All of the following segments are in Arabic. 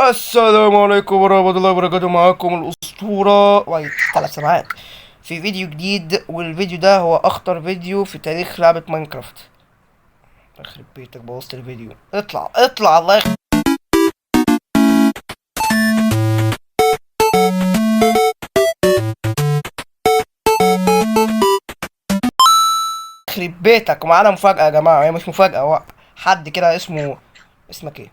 السلام عليكم ورحمة الله وبركاته. معاكم الأسطورة وايت 3 ساعات في فيديو جديد، والفيديو ده هو أخطر فيديو في تاريخ لعبة ماينكرافت. يخرب بيتك، بوظت الفيديو. اطلع اطلع، الله يخرب بيتك. ومعانا مفاجأة يا جماعة، هي مش مفاجأة، هو حد كده اسمك ايه؟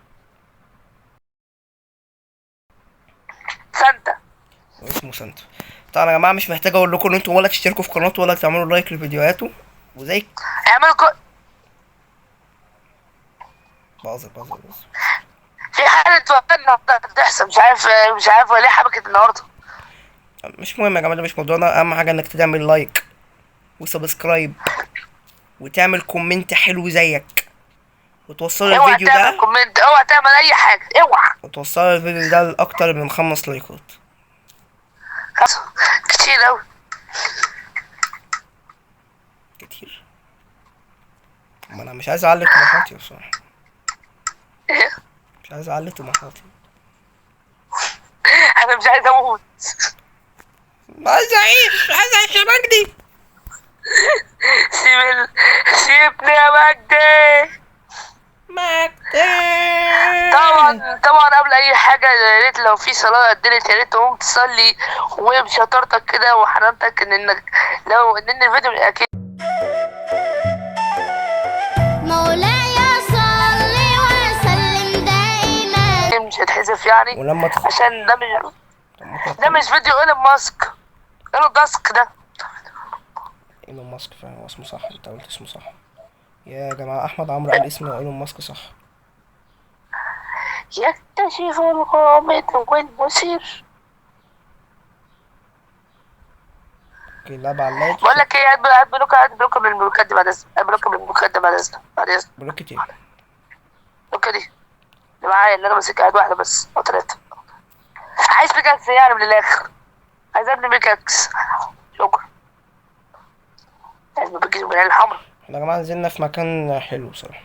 سانتا. اسمه سانتا. طبعا يا جماعة مش محتاج اقول لكم ان انتوا ولا تشتركوا في قناته ولا تعملوا لايك لفيديوهاته وزي اعملوا باظ. في حالة وفاة النهارده هتحصل، مش عارف هو ليه حبكت النهارده. مش مهم يا جماعة، ده مش موضوعنا. اهم حاجة انك تعمل لايك وسبسكرايب وتعمل كومنت حلو زيك، وتوصل اوعى الفيديو تعمل ده كومنت، اوعى تعمل اي حاجة، اوعى. لأكتر من 5 لايكات. خلاص، كتير اوي. كتير. ما انا مش عايز اعلي طموحاتي بصراحة. إيه؟ مش عايز اعلي طموحاتي. انا مش عايز اموت. عايز اعيش يا مجدي. سيب سيبني يا مجدي. مجدي. طبعا قبل اي حاجة، يا ريت لو في صلاة قدرت يا ريت تقوم تصلي، وبشطارتك كده وحنانتك انك لو ان الفيديو اكيد مولاي صل وسلم دائما. مش هتحذف يعني، ولما تخ... عشان طب ممكن ده مش فيديو ايلون ماسك. ايلون ماسك ده ايلون ماسك فعلا هو اسمه صح، انت قلت اسمه صح. يا جماعة احمد عمرو قال اسم ايلون ماسك صح. يكتشف الغامض والمثير. اوكي، لا بعلاج. بقول لك ايه، هات بلوك من البلوكات دي بعد اذنك، هات بلوك من البلوكات دي بعد اذنك. بلوكت ايه؟ البلوكة دي اللي معايا، اللي انا ماسكها، هات واحدة بس او 3. عايز بيكاكس يعني من الاخر، عايز ابني بيكاكس. شكرا. عايز بيكاكس من الحمرا. احنا يا جماعة نزلنا في مكان حلو بصراحة،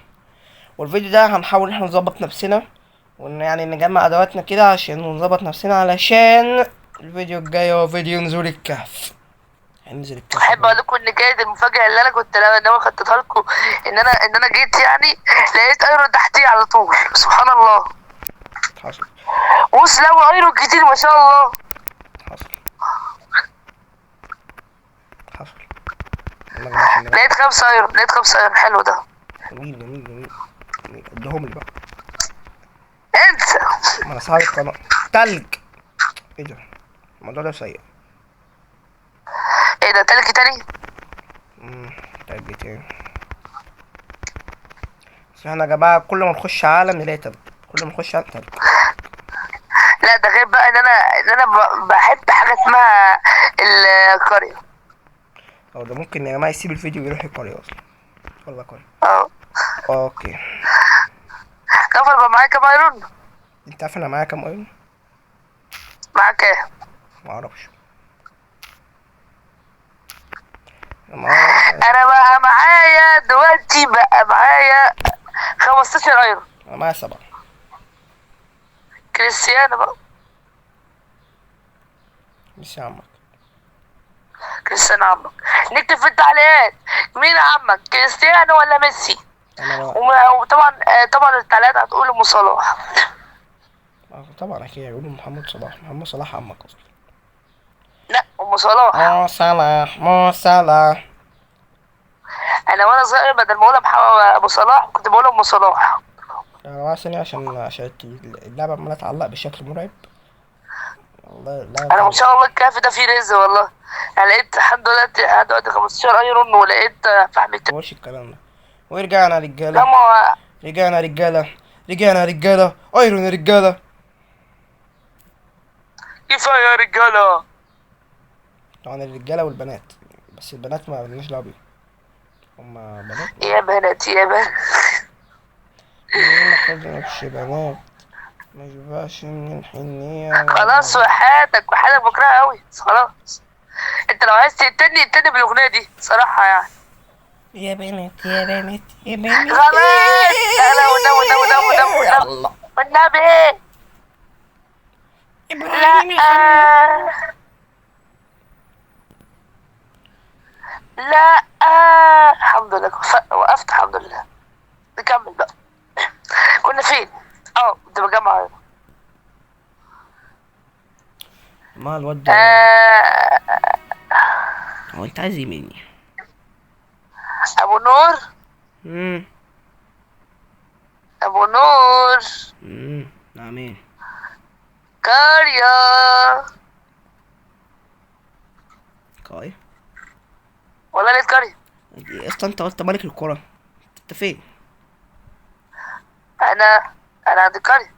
والفيديو ده هنحاول احنا نظبط نفسنا، وان يعني نجمع ادواتنا كده عشان نظبط نفسنا، علشان الفيديو الجاي هو فيديو نزول الكهف. هننزل الكهف يا احب اقول جماعة. لكم ان كانت المفاجاه اللي انا كنت ناوي اخططها لكم، ان انا جيت يعني لقيت ايرون تحتي على طول، سبحان الله. حصل. وسلام ايرون كتير ما شاء الله. حصل. حصل. يلا يا جماعة عشان نركز. لقيت 5 ايرون حلو ده. جميل. اديهم لي بقى. انسى. ما انا صاحب القناة. تلج. ايه ده؟ الموضوع ده سيء. ايه ده، تلك تاني؟ امم تلج تاني. بس احنا يا جماعة كل ما نخش عالم نلاقي تلج، كل ما نخش عالم تلج. لا ده غير بقى ان انا بحب حاجه اسمها القريه. او ده ممكن يا جماعة يسيب الفيديو ويروح القرية اصلا. والله قرية. اه. اوكي. تعرف انا بقى معايا كام ايرون؟ انت عارف انا معايا كام ايرون؟ معاك ايه؟ معرفش. انا انا بقى معايا دلوقتي 15 ايرون. معايا 7. كريستيانو بقى. مش يا عمك. كريستيانو عمك. نكتب في التعليقات مين عمك، كريستيانو ولا ميسي؟ انا بقى. وطبعا طبعا التعليقات هتقول ام صلاح. طبعا اكيد هيقولوا محمد صلاح عمك اصلا. لا، ام صلاح. مو صلاح. انا وانا صغير بدل ما اقول ابو صلاح كنت بقول ام صلاح. انا ثانية عشان اللعبة عمالة تعلق بشكل مرعب. والله لا انا ما تعلق. شاء الله الكهف ده فيه رزق والله. انا لقيت لحد دلوقتي 15 ايرون، ولقيت فحم. مش الكلام ده. ورجعنا رجالة. لما رجعنا رجالة ايرون يا رجالة. كفايه يا رجاله. طبعا الرجالة والبنات، بس البنات ما لناش دعوة بيهم، هما بنات. يا بنات يا بنات. ما خدناش بنات، ما ينفعش من الحنية. خلاص، وحياتك بكرهها قوي خلاص. انت لو عايز تقتلني بالاغنيه دي صراحه يعني. يا بنات. خلاص. لا لا، والنبي والنبي والنبي والنبي يا والنبي الله. والنبي. ابراهيم يا لا الحمد لله وقفت الحمد لله. نكمل بقى. كنا فين؟ كنت بجمع. ما الواد ده هو انت عايز ايه مني؟ ابو نور ابو نور نعمين كاريا كاي والله لقيت كاريا. اصلا انت قلت ملك الكرة، انت فين؟ انا عند كاريا.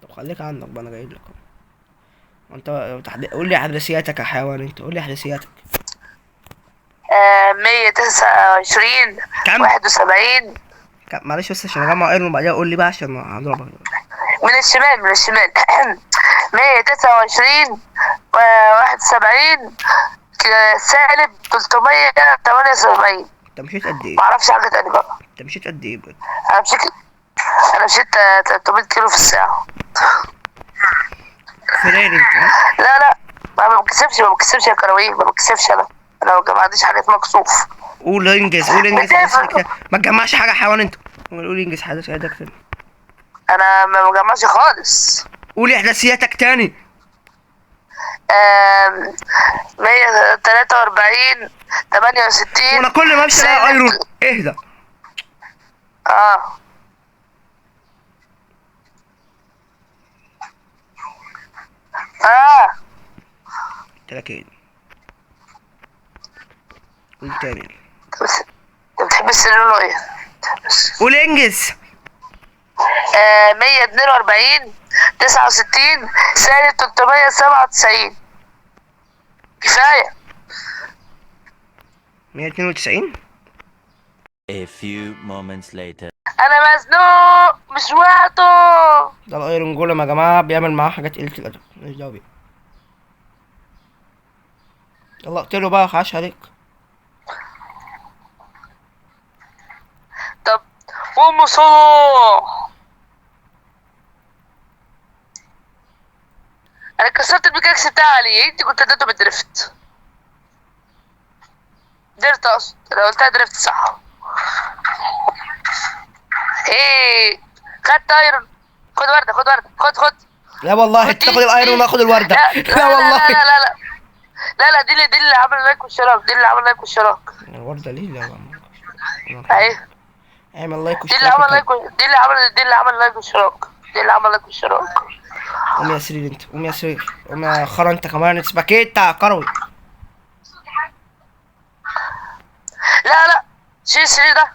طب خليك عندك بقى، انا جاي لك. انت قول لي حدثياتك يا حيوان، انت قول لي حدثياتك. 129 كم؟ 71 معلش بس عشان اجمع ايرون وبعدين قول لي بقى عشان هضربك. من الشمال 129 71 سالب 378. انت مشيت قد ايه؟ معرفش حاجة تاني بقى. انت مشيت قد ايه بجد؟ انا مشيت 300 كيلو في الساعة. فين انت؟ لا ما بكسبش يا كرويه، ما بكسبش. انا ما عنديش حاجة مكسوف. قول انجز ما تجمعش حاجة يا حيوان انت. قول انجز حدثياتك تاني. انا ما بجمعش خالص. قول احداثياتك تاني. 143 68. وانا كل ما امشي الاقي ايرون. اهدى. قلت لك ايه؟ قول تاني. انت بتحب السلولو ايه؟ قول انجز. 142 69 سالب 397. كفاية. 192. A few moments later. انا مزنوق مش وقته. ده الايرون جولم يا جماعه، بيعمل معاه حاجات قلة الادب، ماليش دعوه بيه. يلا اقتله بقى، خاش عليك. طب ام صلاح، انا كسرت البيكاكس بتاعي. انت كنت اديته بالدريفت. درت اقصد، انا قلتها دريفت صح. ايه خدت ايرون. خد ورده خد. لا والله تاخد الايرون وناخد الورده. لا والله. لا دي اللي عمل لايك والشراك. الورده ليه؟ لا اهي اعمل لايك دي اللي عمل لايك والشراك. قوم يا سرير انت، قوم يا سرير، قوم يا خرا انت كمان، اسمك ايه انت كروي؟ لا شيل السرير ده.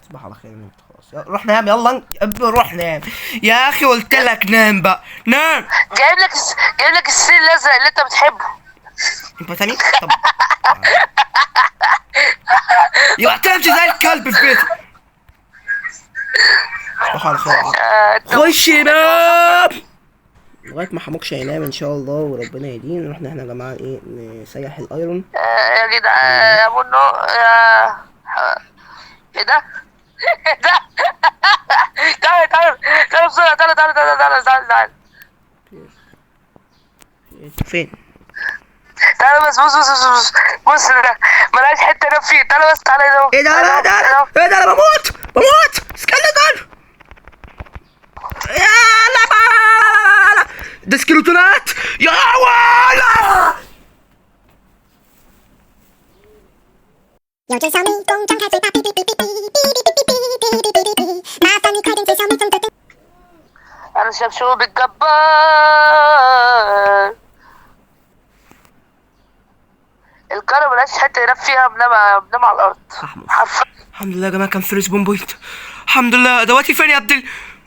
تصبح على خير انت خلاص. روح نام يلا روح نام يا اخي، قلت لك نام بقى، نام. جايب لك السرير الازرق اللي انت بتحبه. انت تاني؟ طب يبقى تمشي زي الكلب في بيتي. تصبح على خير. خش نام لغايه ما حموكش هينام ان شاء الله وربنا يهدينا. رحنا احنا يا جماعه ايه نسيح الايرون. يا جدعان يا منو ايه ده؟ تعال بسرعة. تعال فين؟ تعال بس بص ده ملهاش حتة انام فيه. تعال بس تعال هنا. ايه ده؟ ايه ده؟ انا بموت سكيلتون. يا لا ده سكيلتونات يا ولا. 有只小蜜蜂张开嘴巴，哔哔哔哔哔哔哔哔哔哔哔哔哔，麻烦你快点追小蜜蜂的灯。 انا شبشوب الجبار. الكهرباء ملهاش حتة ينام فيها. بنام على الارض. الحمد لله يا جماعه كان في ريسبون بوينت. الحمد لله. ادواتي فين يا عبد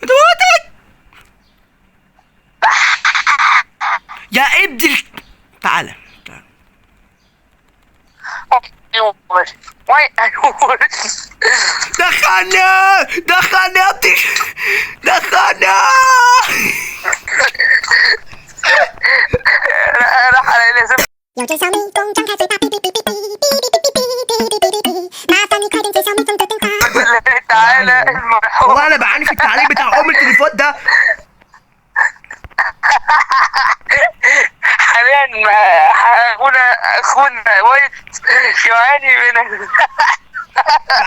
ادواتي يا ابدي. تعالى دخلني يا ابدي دخلني. راح على لازم. 有只小蜜蜂张开嘴巴，哔哔哔哔哔哔哔哔哔哔哔哔，麻烦你快点追小蜜蜂的灯塔。 تعالى المرحوم. والله انا بعاني في التعليق بتاع ام التليفون ده. يعاني من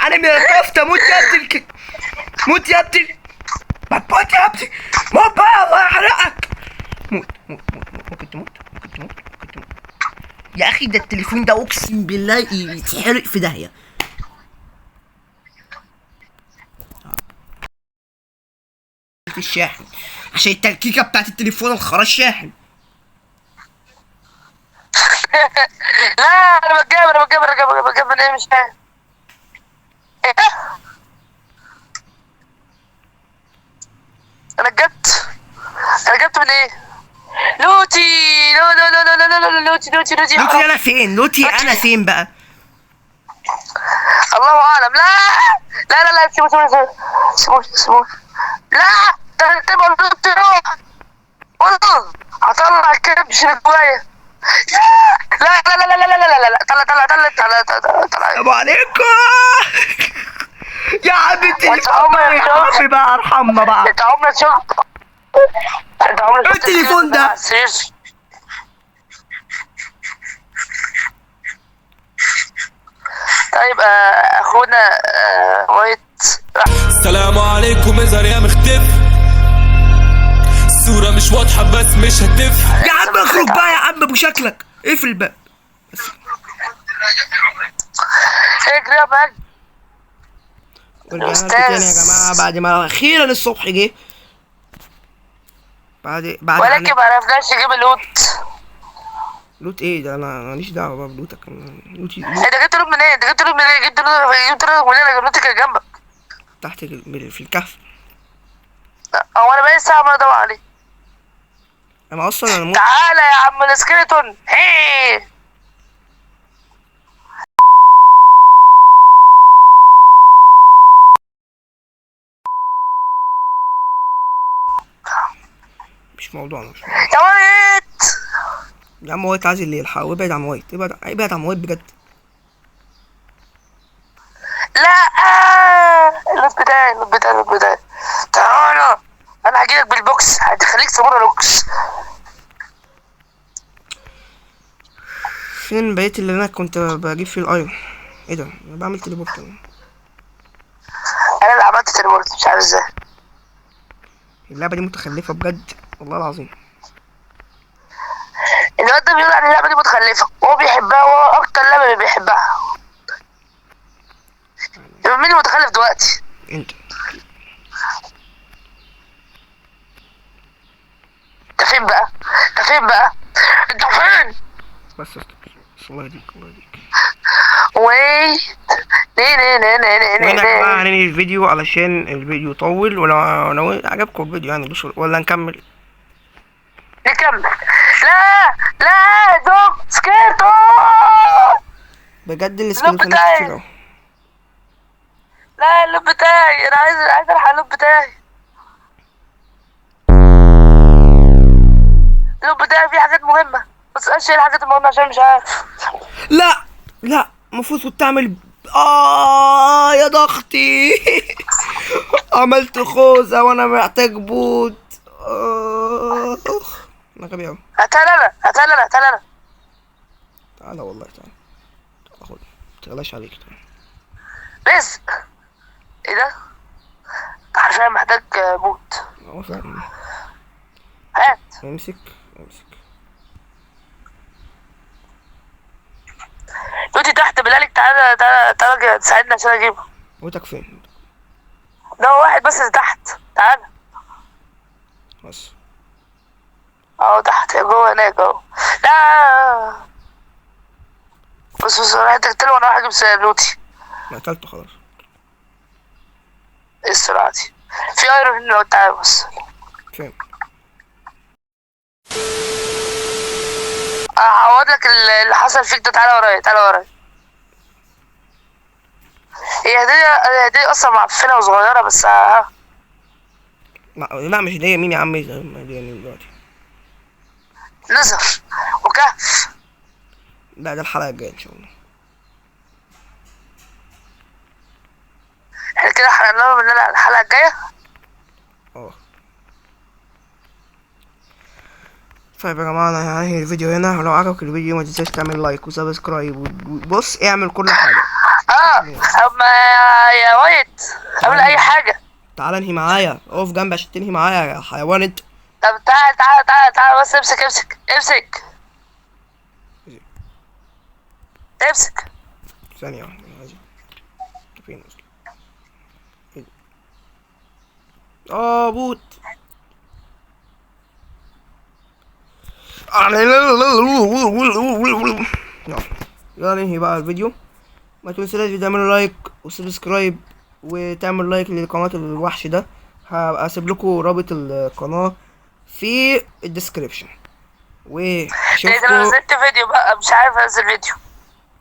انا من الكفته. موت يا ابني موت يا ابني، ما تموت يا ابني، موت بقى الله يحرقك. موت موت موت موت، ممكن تموت، ممكن تموت، ممكن تموت. يا اخي ده التليفون ده اقسم بالله يتحرق في داهيه. في الشاحن عشان التركيكه بتاعت التليفون الخرا الشاحن. لا انا بتجاب من ايه مش فاهم. ايه انا جبت من ايه؟ لوتي. لا لوتي لوتي انا فين؟ لوتي انا فين بقى؟ الله اعلم. لا سيبوه لا تبقى لوتي روح والله هطلع الكبش اللي جوايا. لا السلام عليكم يا حبيبتي. وانت عمرك يا ربي بقى ارحمنا بقى. انت عمرك شفت التليفون ده؟ طيب اخونا وايت. السلام عليكم اظهر يا مختفي، الصورة مش واضحة بس مش هتفرق. يا عم اخرج بقى يا عم ابو شكلك، اقفل الباب. اجري يا مان. ورجعنا لكم تاني يا جماعه بعد ما اخيرا الصبح جه. بعد ولكن ما عرفناش نجيب اللوت. لوت ايه ده؟ انا ماليش دعوه بقى بلوتك. لوتي انت جبت لوت منين؟ جبت لوت منين؟ انا جبت كان جنبك تحت في الكهف. هو انا بقالي ساعه ما ادور عليه. انا اصلا انا تعالى يا عم السكيلتون. هي مش موضوعنا. يا ويت يا عم وايت عايز اللي يلحق، وابعد عن وايت، ابعد عن وايت بجد. لا اللوت بتاعي تعالى انا هجيلك بالبوكس هتخليك تمر لوكس. فين بقيت اللي انا كنت بجيب فيه الايرون؟ ايه ده؟ انا بعمل تليبورت. انا اللي عملت تليبورت مش عارف ازاي. اللعبه دي متخلفه بجد والله العظيم. الواد ده بيقول عن اللعبه دي متخلفه وهو بيحبها، وهو اكتر لعبه بيحبها. يبقى مين المتخلف دلوقتي؟ انت فين بقى؟ انت فين؟ بس الله يهديك الله يهديك. ويت وانا يا جماعه هننهي الفيديو علشان الفيديو طول، ولو عجبكم الفيديو يعني ولا نكمل؟ نكمل. لا دوك سكيرتو بجد السكيلتونات بتاعي. كتير اوي. لا اللوب بتاعي انا عايز الحق اللوب بتاعي. اللوب بتاعي فيه حاجات مهمه، بس ايه الحاجات المهمه عشان مش عارف. لا المفروض كنت اعمل يا ضغطي عملت خوذة وانا محتاج بوت. انا غبي اوي. هتعالى انا تعالى والله تعالى خد، متغلاش عليك. رزق. ايه ده؟ حرفيا محتاج بوت. هو فعلا. هات امسك توتي تحت بلالك. تعالى تساعدنا عشان اجيبه. بوتك فين؟ ده واحد بس اللي تحت. تعالى بس اهو تحت جوه هناك اهو. لا بص راح تقتله وانا راح اجيب لوتي. ما اكلته خلاص. ايه السرعه دي؟ في ايرون هنا لو انت عاوز. فين؟ هعوض لك اللي حصل فيك ده. تعالى ورايا. هي هدية اصلا معفنه وصغيره بس لا مش هدية. مين يا عم هدية مين دلوقتي؟ نزر وكهف. لا ده الحلقة الجاية ان شاء الله. احنا كده حرقنا مننا الحلقه الجايه. طيب يا جماعة انا هنهي الفيديو هنا، ولو عجبك الفيديو ما تنساش تعمل لايك وسبسكرايب وبص اعمل كل حاجة. اما يا وايت اعمل اي حاجة. تعال انهي معايا، اقف جنبي عشان تنهي معايا يا حيوان انت. طب تعال بس امسك ثانية واحدة أنا عايز- فين أصلا؟ إيه ده؟ بوت. يلا ننهي بقى الفيديو. ما تنساش تعملوا لايك وسبسكرايب وتعمل لايك لقناة الوحش ده. هبقى اسيب لكم رابط القناة في الديسكريبشن. انا واشوفكم نزلت فيديو بقى، مش عارف انزل فيديو.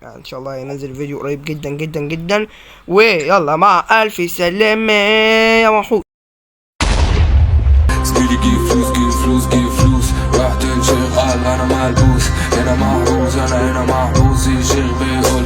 يعني ان شاء الله ينزل فيديو قريب جدا جدا جدا. ويلا مع الف سلامة يا محمود. زميلي جيب فلوس راح تنشغل انا ملبوس، انا محروس انا هنا محروس، الشيخ بيقول